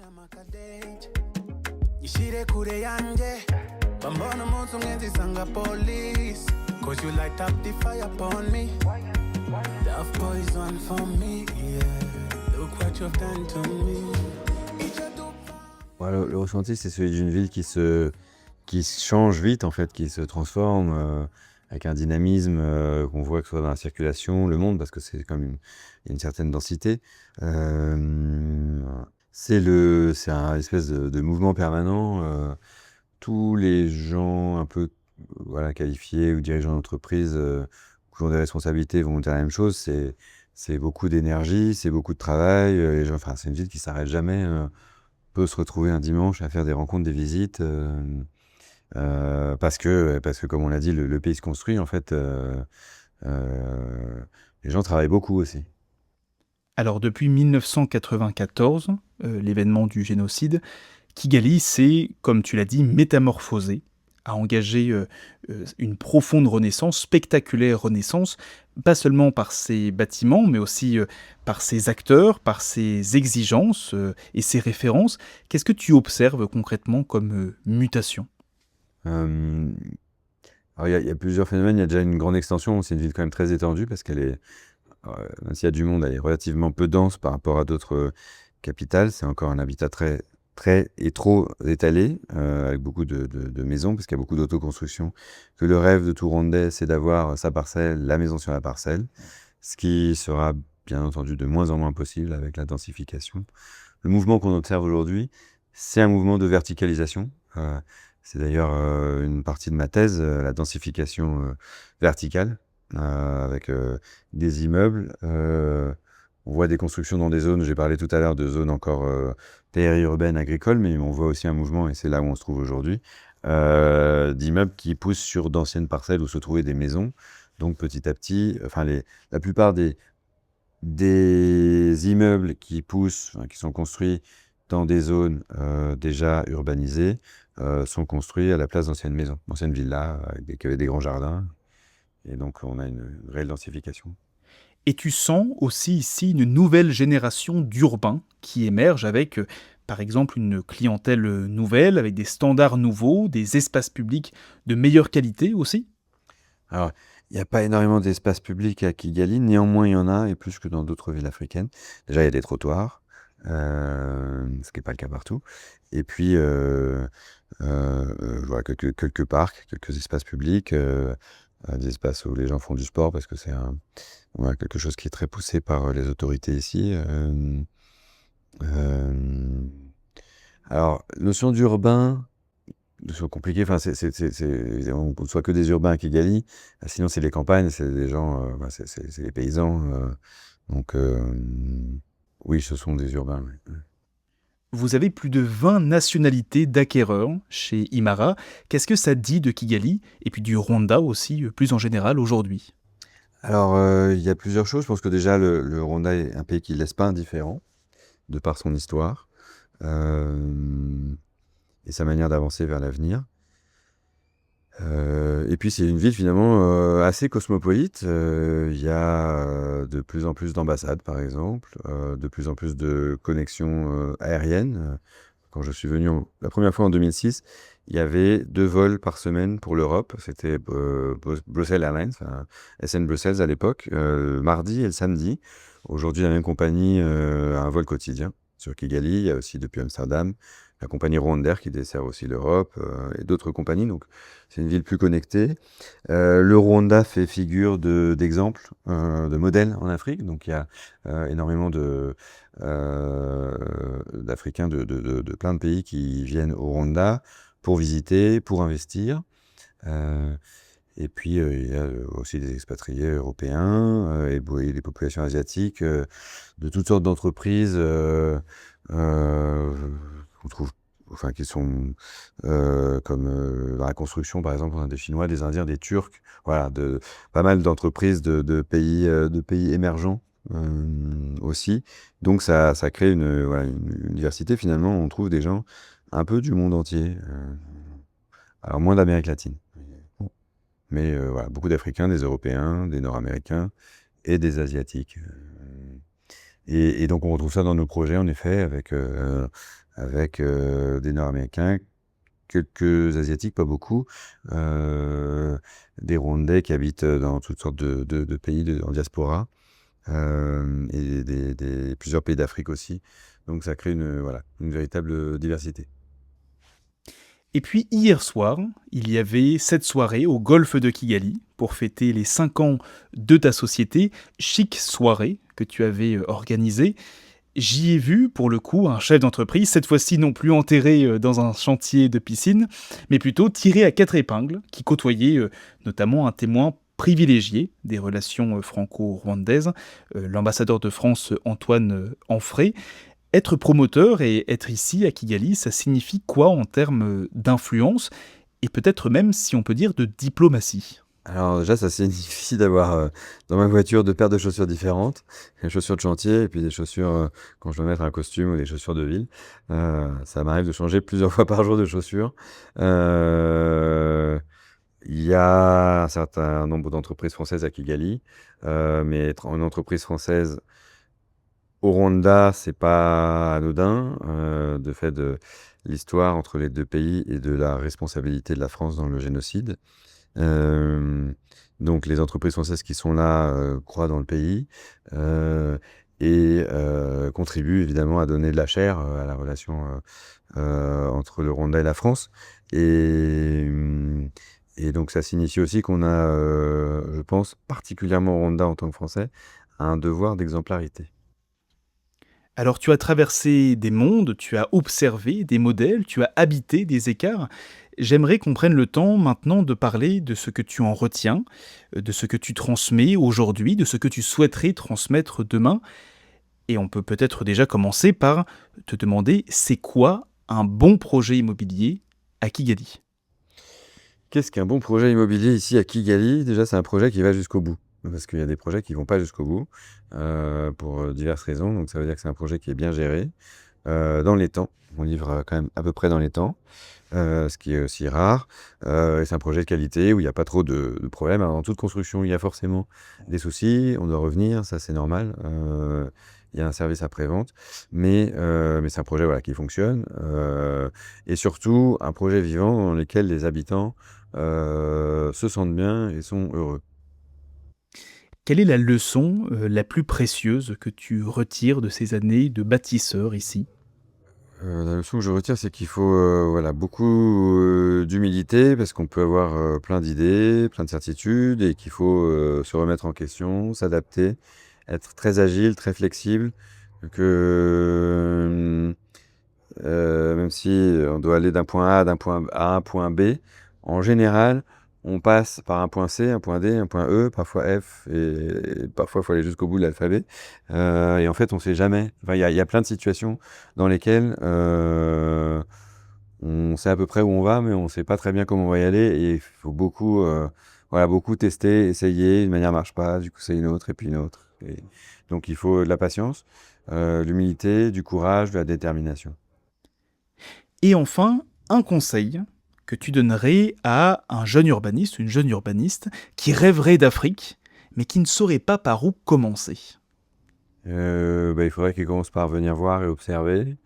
Ouais, le ressenti, c'est celui d'une ville qui change vite, en fait, qui se transforme, avec un dynamisme qu'on voit que ce soit dans la circulation, le monde, parce que c'est comme il y a une certaine densité. C'est un espèce de mouvement permanent. tous les gens un peu voilà, qualifiés ou dirigeants d'entreprise qui ont des responsabilités vont dire la même chose. C'est beaucoup d'énergie, c'est beaucoup de travail. Les gens, enfin, c'est une ville qui s'arrête jamais. On peut se retrouver un dimanche à faire des rencontres, des visites. Parce que, comme on l'a dit, le pays se construit, en fait. Les gens travaillent beaucoup aussi. Alors depuis 1994, l'événement du génocide, Kigali s'est, comme tu l'as dit, métamorphosé, a engagé une profonde renaissance, spectaculaire renaissance, pas seulement par ses bâtiments, mais aussi par ses acteurs, par ses exigences et ses références. Qu'est-ce que tu observes concrètement comme mutation? Euh, alors, il y a plusieurs phénomènes. Il y a déjà une grande extension. C'est une ville quand même très étendue parce qu'elle est, même s'il y a du monde, elle est relativement peu dense par rapport à d'autres capitales. C'est encore un habitat très, très et trop étalé, avec beaucoup de maisons, parce qu'il y a beaucoup d'autoconstruction. Que le rêve de tout Rwandais, c'est d'avoir sa parcelle, la maison sur la parcelle, ce qui sera bien entendu de moins en moins possible avec la densification. Le mouvement qu'on observe aujourd'hui, c'est un mouvement de verticalisation. C'est d'ailleurs une partie de ma thèse, la densification verticale, avec des immeubles. On voit des constructions dans des zones, j'ai parlé tout à l'heure de zones encore périurbaines, agricoles, mais on voit aussi un mouvement, et c'est là où on se trouve aujourd'hui, d'immeubles qui poussent sur d'anciennes parcelles où se trouvaient des maisons. Donc petit à petit, enfin la plupart des immeubles qui poussent, enfin, qui sont construits dans des zones déjà urbanisées, sont construits à la place d'anciennes maisons, d'anciennes villas qui avaient des grands jardins. Et donc on a une réelle densification. Et tu sens aussi ici une nouvelle génération d'urbains qui émerge avec, par exemple, une clientèle nouvelle, avec des standards nouveaux, des espaces publics de meilleure qualité aussi? Alors, il n'y a pas énormément d'espace public à Kigali, néanmoins il y en a, et plus que dans d'autres villes africaines. Déjà, il y a des trottoirs, ce qui n'est pas le cas partout. Et puis, voilà, quelques parcs, quelques espaces publics, des espaces où les gens font du sport, parce que c'est voilà, quelque chose qui est très poussé par les autorités ici. Euh, alors, notion d'urbain, notion compliquée, enfin, on ne soit que des urbains à Kigali, sinon c'est les campagnes, c'est des gens, bah, c'est les paysans. Donc, oui, ce sont des urbains. Oui. Vous avez plus de 20 nationalités d'acquéreurs chez Imara. Qu'est-ce que ça dit de Kigali et puis du Rwanda aussi, plus en général aujourd'hui? Alors, il y a plusieurs choses. Je pense que déjà, le Rwanda est un pays qui ne laisse pas indifférent, de par son histoire et sa manière d'avancer vers l'avenir. Et puis c'est une ville finalement assez cosmopolite. Il y a de plus en plus d'ambassades, par exemple, de plus en plus de connexions aériennes. Quand je suis venu la première fois en 2006, il y avait 2 vols par semaine pour l'Europe. C'était Brussels Airlines, enfin, SN Brussels à l'époque, le mardi et le samedi. Aujourd'hui, la même compagnie a un vol quotidien sur Kigali. Il y a aussi depuis Amsterdam la compagnie Rwandair qui dessert aussi l'Europe et d'autres compagnies. Donc c'est une ville plus connectée. Le Rwanda fait figure d'exemple, de modèle en Afrique. Donc il y a énormément d'Africains de plein de pays qui viennent au Rwanda pour visiter, pour investir. Et puis il y a aussi des expatriés européens et des populations asiatiques de toutes sortes d'entreprises qu'on trouve, enfin qui sont comme dans la construction par exemple, on a des Chinois, des Indiens, des Turcs, voilà, pas mal d'entreprises de pays émergents aussi. Donc ça crée voilà, une diversité. Finalement, on trouve des gens un peu du monde entier. Alors moins d'Amérique latine. Mais voilà, beaucoup d'Africains, des Européens, des Nord-Américains et des Asiatiques. Et donc on retrouve ça dans nos projets, en effet, avec des Nord-Américains, quelques Asiatiques, pas beaucoup, des Rwandais qui habitent dans toutes sortes de pays en diaspora, et plusieurs pays d'Afrique aussi. Donc ça crée voilà, une véritable diversité. Et puis hier soir, il y avait cette soirée au golfe de Kigali pour fêter les 5 ans de ta société, chic soirée que tu avais organisée. J'y ai vu, pour le coup, un chef d'entreprise, cette fois-ci non plus enterré dans un chantier de piscine, mais plutôt tiré à 4 épingles, qui côtoyait notamment un témoin privilégié des relations franco-rwandaises, l'ambassadeur de France Antoine Anfray. Être promoteur et être ici à Kigali, ça signifie quoi en termes d'influence et peut-être même, si on peut dire, de diplomatie? Alors déjà, ça signifie d'avoir dans ma voiture 2 paires de chaussures différentes, les chaussures de chantier et puis des chaussures quand je dois mettre un costume ou des chaussures de ville. Ça m'arrive de changer plusieurs fois par jour de chaussures. Euh, Il y a un certain nombre d'entreprises françaises à Kigali, mais être en entreprise française au Rwanda, c'est pas anodin, de fait de l'histoire entre les 2 pays et de la responsabilité de la France dans le génocide. Hem, donc les entreprises françaises qui sont là, croient dans le pays, heu contribuent évidemment à donner de la chair, à la relation, entre le Rwanda et la France et et donc ça signifie aussi qu'on a, je pense particulièrement au Rwanda en tant que Français, un devoir d'exemplarité. Alors tu as traversé des mondes, tu as observé des modèles, tu as habité des écarts. J'aimerais qu'on prenne le temps maintenant de parler de ce que tu en retiens, de ce que tu transmets aujourd'hui, de ce que tu souhaiterais transmettre demain. Et on peut peut-être déjà commencer par te demander, c'est quoi un bon projet immobilier à Kigali? Qu'est-ce qu'un bon projet immobilier ici à Kigali? Déjà, c'est un projet qui va jusqu'au bout. Parce qu'il y a des projets qui vont pas jusqu'au bout, pour, diverses raisons. Donc ça veut dire que c'est un projet qui est bien géré, dans les temps. On livre, quand même à peu près dans les temps, ce qui est aussi rare. Et c'est un projet de qualité où il y a pas trop de problèmes. Alors dans toute construction, il y a forcément des soucis, on doit revenir, ça c'est normal. Il y a un service après-vente, mais c'est un projet, voilà, qui fonctionne, et surtout un projet vivant dans lequel les habitants se sentent bien et sont heureux. Quelle est la leçon la plus précieuse que tu retires de ces années de bâtisseur ici? La leçon que je retire, c'est qu'il faut, voilà, beaucoup, d'humilité parce qu'on peut avoir, plein d'idées, plein de certitudes et qu'il faut, se remettre en question, s'adapter, être très agile, très flexible, que, même si on doit aller d'un point A d'un point à un point B, en général, on passe par un point C, un point D, un point E, parfois F et parfois il faut aller jusqu'au bout de l'alphabet. Et en fait, on sait jamais. Enfin, il y a plein de situations dans lesquelles, on sait à peu près où on va, mais on sait pas très bien comment on va y aller et il faut beaucoup, voilà, beaucoup tester, essayer. Une manière marche pas, du coup, c'est une autre et puis une autre et donc il faut de la patience, l'humilité, du courage, de la détermination. Et enfin, un conseil que tu donnerais à un jeune urbaniste, une jeune urbaniste, qui rêverait d'Afrique, mais qui ne saurait pas par où commencer. Il faudrait qu'il commence par venir voir et observer,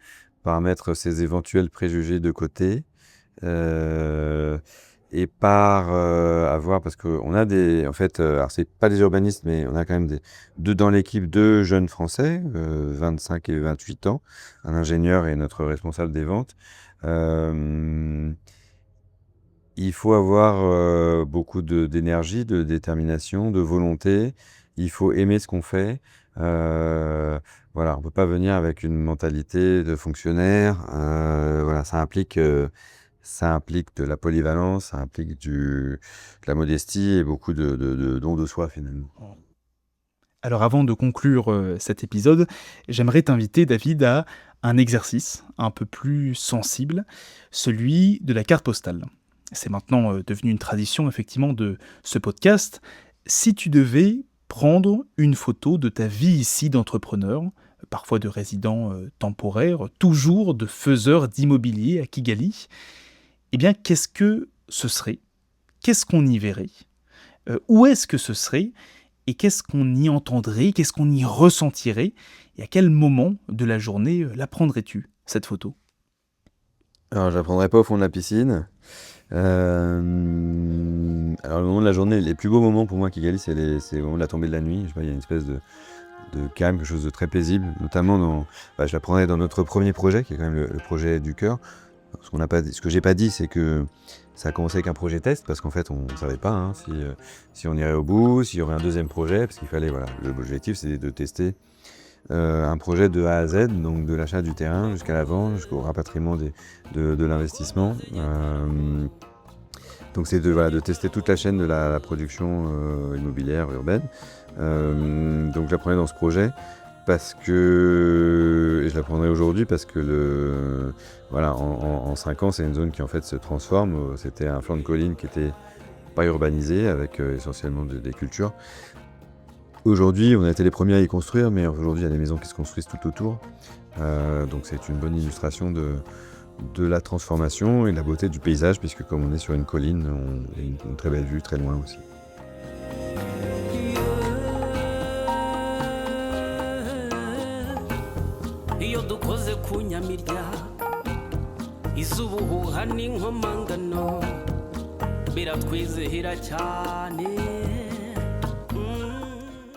par mettre ses éventuels préjugés de côté, heu et par, avoir parce qu'on a des en fait, alors c'est pas des urbanistes, mais on a quand même dans l'équipe 2 jeunes Français, 25 et 28 ans, un ingénieur et notre responsable des ventes. Hem, il faut avoir, beaucoup d'énergie, de détermination, de volonté. Il faut aimer ce qu'on fait. Heu, voilà, on peut pas venir avec une mentalité de fonctionnaire. Voilà, ça implique de la polyvalence, ça implique de la modestie et beaucoup de don de soi, finalement. Alors avant de conclure cet épisode, j'aimerais t'inviter, David, à un exercice un peu plus sensible, celui de la carte postale. C'est maintenant devenu une tradition, effectivement, de ce podcast. Si tu devais prendre une photo de ta vie ici d'entrepreneur, parfois de résident temporaire, toujours de faiseur d'immobilier à Kigali, eh bien, qu'est-ce que ce serait? Qu'est-ce qu'on y verrait? Où est-ce que ce serait? Et qu'est-ce qu'on y entendrait? Qu'est-ce qu'on y ressentirait? Et à quel moment de la journée la prendrais-tu, cette photo? Alors, je la prendrai pas au fond de la piscine. Alors le moment de la journée, les plus beaux moments pour moi à Kigali, c'est au moment de la tombée de la nuit. Je sais pas, il y a une espèce de calme, quelque chose de très paisible, notamment je la prendrais dans notre premier projet, qui est quand même le projet du cœur. Ce que j'ai pas dit, c'est que ça a commencé avec un projet test, parce qu'en fait, on ne savait pas, hein, si on irait au bout, s'il y aurait un deuxième projet, parce qu'il fallait, voilà, l'objectif, c'est de tester un projet de A à Z, donc de l'achat du terrain jusqu'à la vente, jusqu'au rapatriement de l'investissement. Donc c'est de tester toute la chaîne de la production immobilière urbaine. Donc je la prenais dans ce projet parce que, et je la prendrai aujourd'hui parce que en 5 ans, c'est une zone qui en fait se transforme. C'était un flanc de colline qui était pas urbanisé, avec essentiellement des cultures. Aujourd'hui, on a été les premiers à y construire, mais aujourd'hui, il y a des maisons qui se construisent tout autour. Donc c'est une bonne illustration de la transformation et de la beauté du paysage, puisque comme on est sur une colline, on a une très belle vue très loin aussi.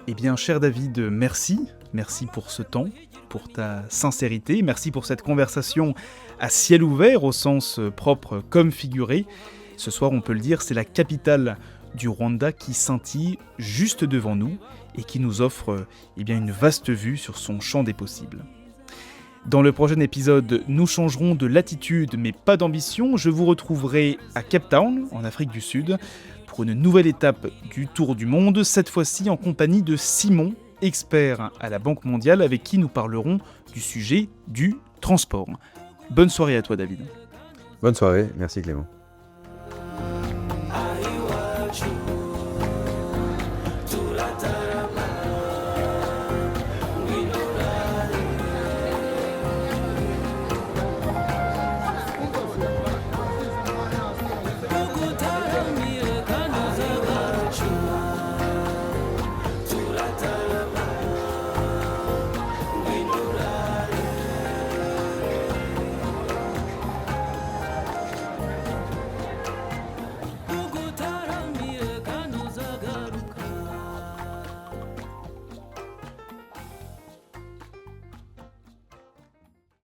Eh bien, cher David, merci. Merci pour ce temps, pour ta sincérité. Merci pour cette conversation à ciel ouvert, au sens propre comme figuré. Ce soir, on peut le dire, c'est la capitale du Rwanda qui scintille juste devant nous et qui nous offre une vaste vue sur son champ des possibles. Dans le prochain épisode, nous changerons de latitude mais pas d'ambition. Je vous retrouverai à Cape Town, en Afrique du Sud, pour une nouvelle étape du Tour du Monde, cette fois-ci en compagnie de Simon, expert à la Banque mondiale, avec qui nous parlerons du sujet du transport. Bonne soirée à toi, David. Bonne soirée, merci Clément.